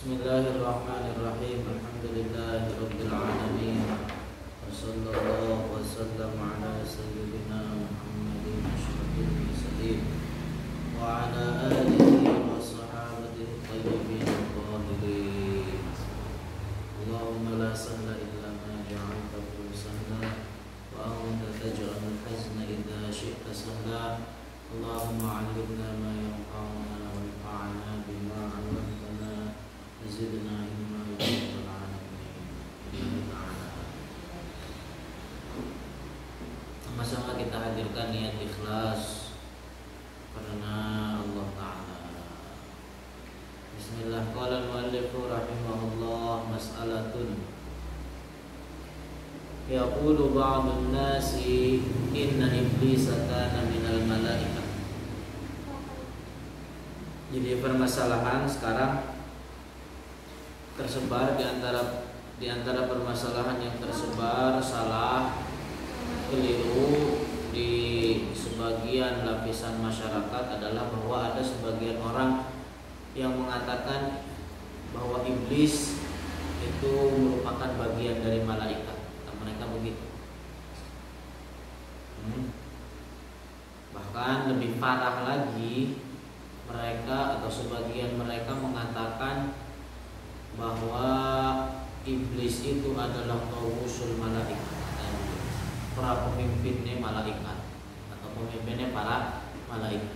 Bismillahirrahmanirrahim. Alhamdulillahirabbil alamin. Wassallallahu wasallam ala sayyidina Muhammadin asyrafil mursalin wa ala alihi wa sahbihi thayyibin tahirin. Allahumma la sahla illa ma ja'altahu sahla wa anta taj'alul hazna idza syi'ta sahla. Allahumma 'allimna ma yanfa'una wanfa'na bima 'allamtana zidna ilma ya rabbal alamin. Sama-sama kita hadirkan niat ikhlas karena Allah Ta'ala. Bismillah. Qala al-muallif rahimahullah mas'alatun yaqulu ba'dun nasi inna iblisa kana minal malaikah. Jadi permasalahan sekarang tersebar di antara permasalahan yang tersebar salah keliru di sebagian lapisan masyarakat adalah bahwa ada sebagian orang yang mengatakan bahwa iblis itu merupakan bagian dari malaikat. Mereka begitu. Bahkan lebih parah lagi, mereka atau sebagian mereka mengatakan bahwa iblis itu adalah tawusul malaikat, para pemimpinnya malaikat atau pemimpinnya para malaikat.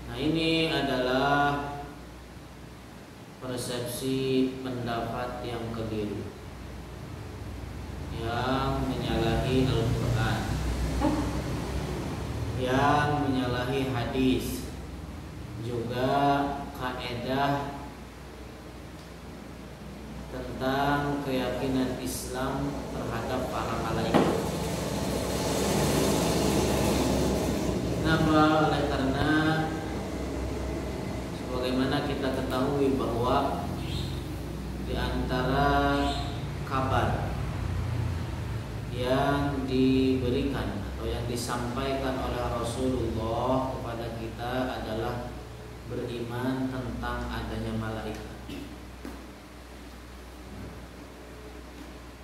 Nah, ini adalah persepsi pendapat yang keliru, yang menyalahi Al-Quran, yang menyalahi hadis, juga kaidah tentang keyakinan Islam terhadap para malaikat. Kenapa? Oleh karena sebagaimana kita ketahui bahwa di antara kabar yang diberikan atau yang disampaikan oleh Rasulullah kepada kita adalah beriman tentang adanya malaikat.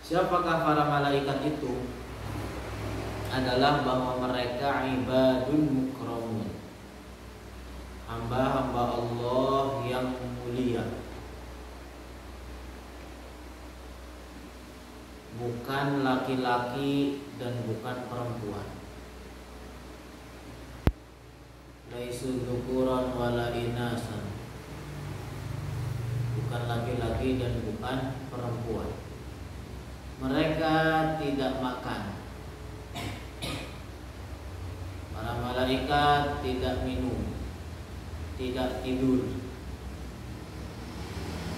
Siapakah para malaikat itu? Adalah bahwa mereka ibadun mukramun, hamba-hamba Allah yang mulia, bukan laki-laki dan bukan perempuan. Laisu dzukuran wala inasan, bukan laki-laki dan bukan perempuan. Mereka tidak makan, para malaikat tidak minum, tidak tidur,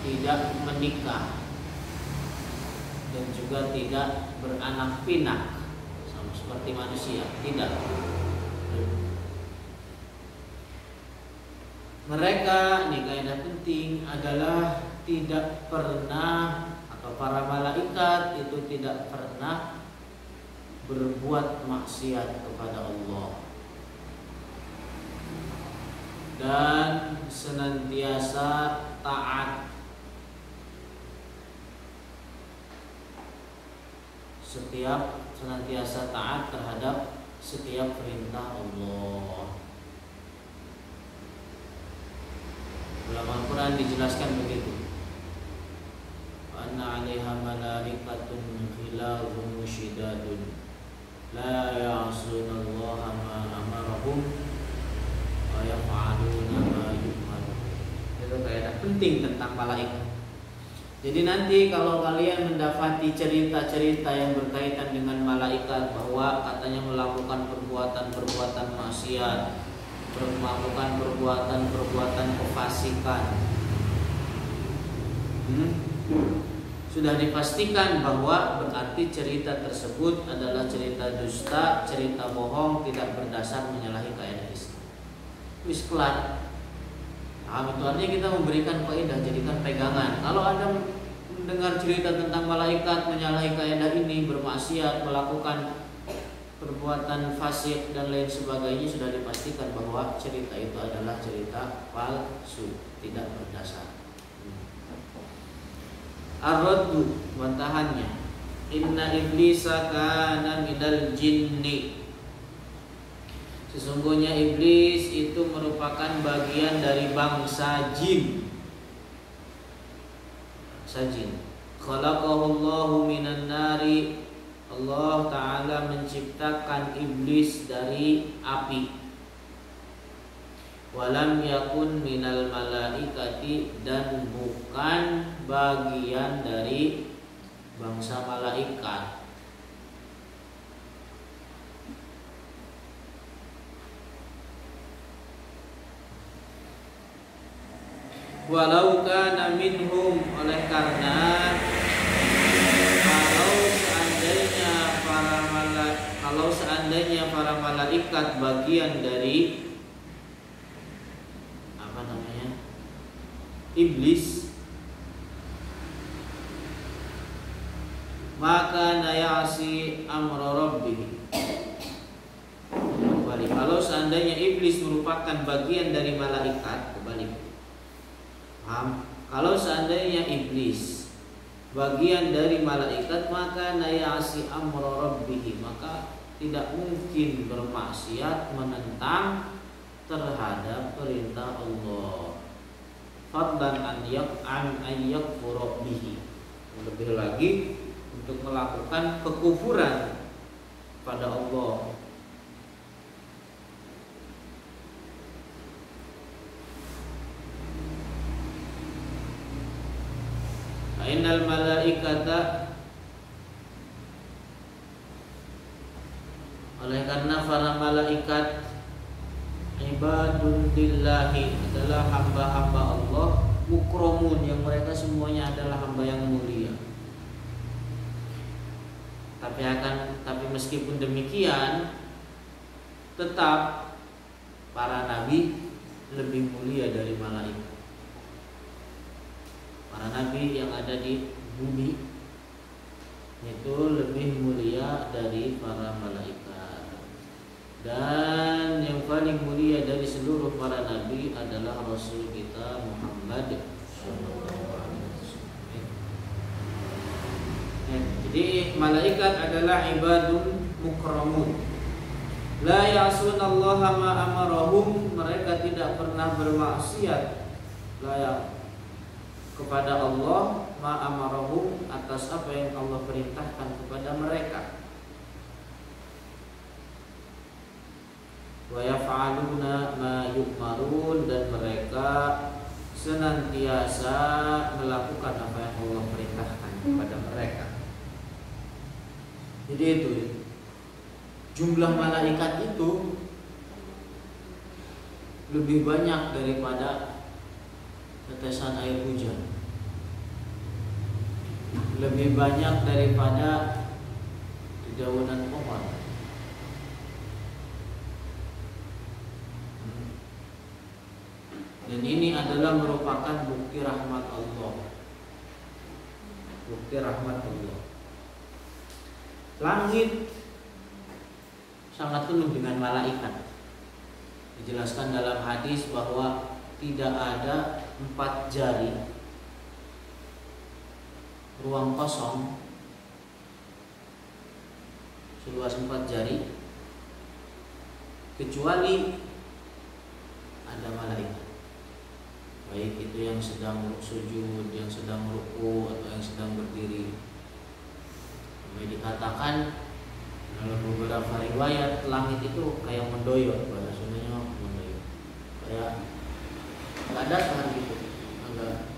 tidak menikah, dan juga tidak beranak pinak sama seperti manusia, tidak. Mereka, ini kaidah penting, adalah tidak pernah, atau para malaikat itu tidak pernah berbuat maksiat kepada Allah dan senantiasa taat, senantiasa taat terhadap setiap perintah Allah. Dalam Al-Quran dijelaskan begitu. Anna 'alaiha malaikatun ghilazun syidadun la ya'sunallaha ma amarahum wa yaf'aluna ma yu'marun. Itu kaidah penting tentang malaikat. Jadi nanti kalau kalian mendapati cerita-cerita yang berkaitan dengan malaikat bahwa katanya melakukan perbuatan-perbuatan maksiat, melakukan perbuatan-perbuatan kefasikan, sudah dipastikan bahwa berarti cerita tersebut adalah cerita dusta, cerita bohong, tidak berdasar menyalahi kaidah Islam. Wis kelar. Nah, itu artinya kita memberikan kaidah, jadikan pegangan. Kalau Anda mendengar cerita tentang malaikat menyalahi kaidah ini, bermaksiat, melakukan perbuatan fasik dan lain sebagainya sudah dipastikan bahwa cerita itu adalah cerita palsu, tidak berdasar. Ar-raddu, bantahannya, inna iblisa kana minal jinni. Sesungguhnya iblis itu merupakan bagian dari bangsa jin. Sajin. Khalaqahullahu minan nari. Allah Ta'ala menciptakan iblis dari api. Walam yakun minal malaikati, dan bukan bagian dari bangsa malaikat. Walau kana minhum, oleh karena kalau seandainya para malaikat bagian dari iblis, maka nayasi amra rabbih. Kembali, kalau seandainya iblis merupakan bagian dari malaikat, kembali. Paham? Kalau seandainya iblis bagian dari malaikat, maka nayasi amra rabbih, maka tidak mungkin bermaksiat menentang terhadap perintah Allah. Fadlan an yakfura bihi, lebih lagi untuk melakukan kekufuran pada Allah. Ainal malaikata, oleh karena para malaikat ibadun lillahi, adalah hamba-hamba Allah, mukramun, yang mereka semuanya adalah hamba yang mulia. Tapi meskipun demikian, tetap para nabi lebih mulia dari malaikat. Para nabi yang ada di bumi itu lebih mulia dari para malaikat. Dan yang paling mulia dari seluruh para nabi adalah Rasul kita Muhammad sallallahu alaihi wasallam. Jadi malaikat adalah ibadun mukramun. La ya'sunallaha ma amarahum, mereka tidak pernah bermaksiat kepada Allah, ma amarahum, atas apa yang Allah perintahkan kepada mereka. Wa yaf'aluna ma yu'marun, dan mereka senantiasa melakukan apa yang Allah perintahkan kepada mereka. Jadi itu jumlah malaikat itu lebih banyak daripada tetesan air hujan, lebih banyak daripada dedaunan pohon. Dan ini adalah merupakan bukti rahmat Allah. Bukti rahmat Allah. Langit sangat penuh dengan malaikat. Dijelaskan dalam hadis bahwa tidak ada 4 jari ruang kosong seluas 4 jari kecuali ada malaikat. Baik itu yang sedang sujud, yang sedang ruku, atau yang sedang berdiri. Sampai dikatakan dalam beberapa riwayat, langit itu kayak mendoyot, bahasa Sundanya mendoyot, kayak nggak datar gitu, agak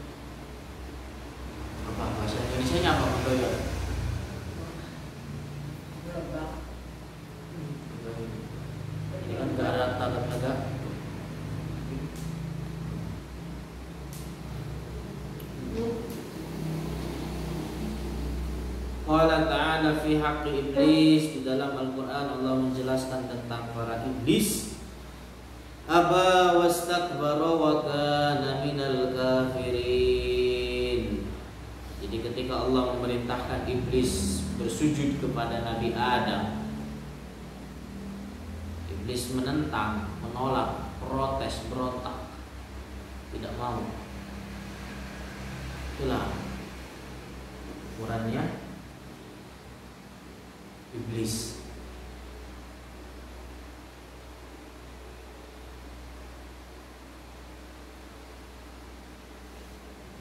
apa bahasa Indonesianya apa mendoyot? Ini kan nggak rata, agak Qala ta'ala fi haqqi iblis, di dalam Al-Quran Allah menjelaskan tentang para iblis. Aba wastakbara wa kana minal kafirin. Jadi ketika Allah memerintahkan iblis bersujud kepada Nabi Adam, Iblis menentang, menolak, protes, berontak, tidak mau. Itulah ukurannya iblis.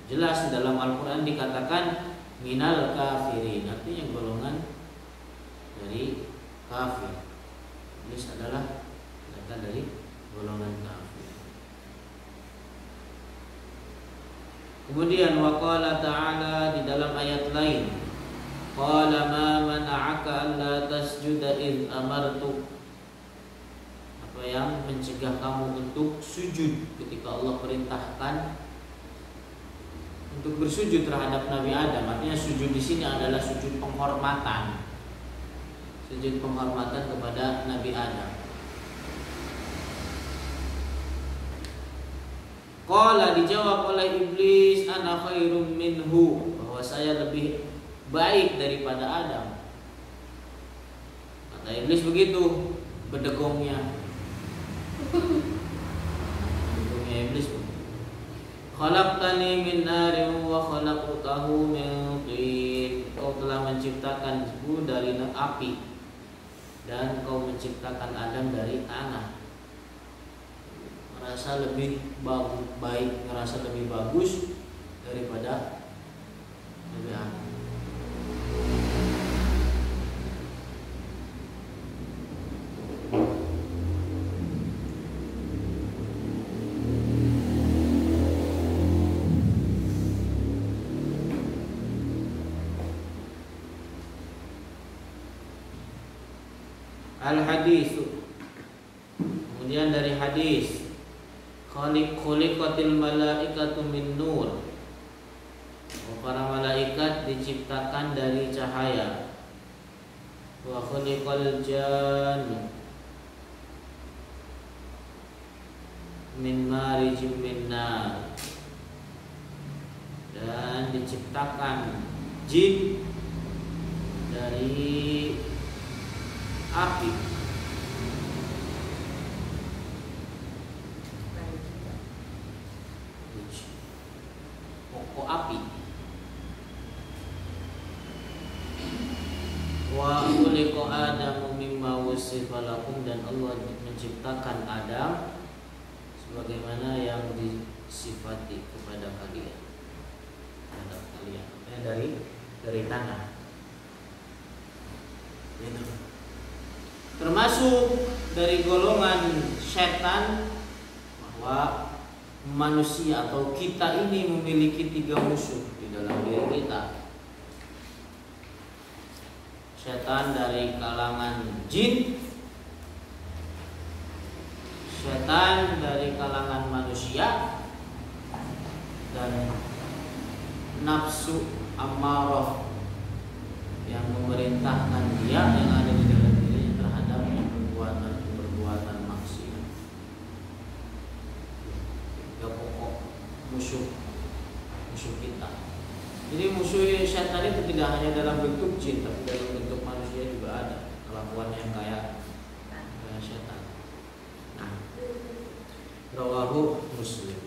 Jelas dalam Al-Quran dikatakan minal kafirin, artinya golongan dari kafir. Iblis adalah data dari golongan kafir. Kemudian waqala ta'ala di dalam ayat lain, qala ma mana'aka alla tasjuda id amartuk. Apa yang mencegah kamu untuk sujud ketika Allah perintahkan untuk bersujud terhadap Nabi Adam? Artinya sujud di sini adalah sujud penghormatan. Sujud penghormatan kepada Nabi Adam. Qala, dijawab oleh iblis, ana khairum minhu, bahwa saya lebih baik daripada Adam. Kata iblis begitu, bedegongnya. Bedegongnya iblis. Khalaqtani min narin wa khalaqtahu min tin. Kau telah menciptakanku dari api dan kau menciptakan Adam dari tanah. Merasa lebih baik, merasa lebih bagus daripada Nabi Adam. Al-hadis. Kemudian dari hadis, khuliqatil malaikatu min nur. Para malaikat diciptakan dari cahaya. Wa khuliqal jannu min marijim min nar. Dan diciptakan jin dari api. Pokok api. Wa khuliqa Adamu mimma wusifa lakum, dan Allah menciptakan Adam sebagaimana yang disifati kepada kalian. Terhadap kalian. Dari tanah. Termasuk dari golongan setan bahwa manusia atau kita ini memiliki 3 musuh di dalam diri kita. Setan dari kalangan jin, setan dari kalangan manusia, dan nafsu ammarah yang memerintahkan dia yang ada di dalam dirinya terhadap perbuatan maksiat. 3 pokok musuh kita. Jadi musuh setan itu tidak hanya dalam bentuk jin, tapi dalam bentuk manusia juga ada kelakuan yang kayak setan. Nah, rawahu Muslim.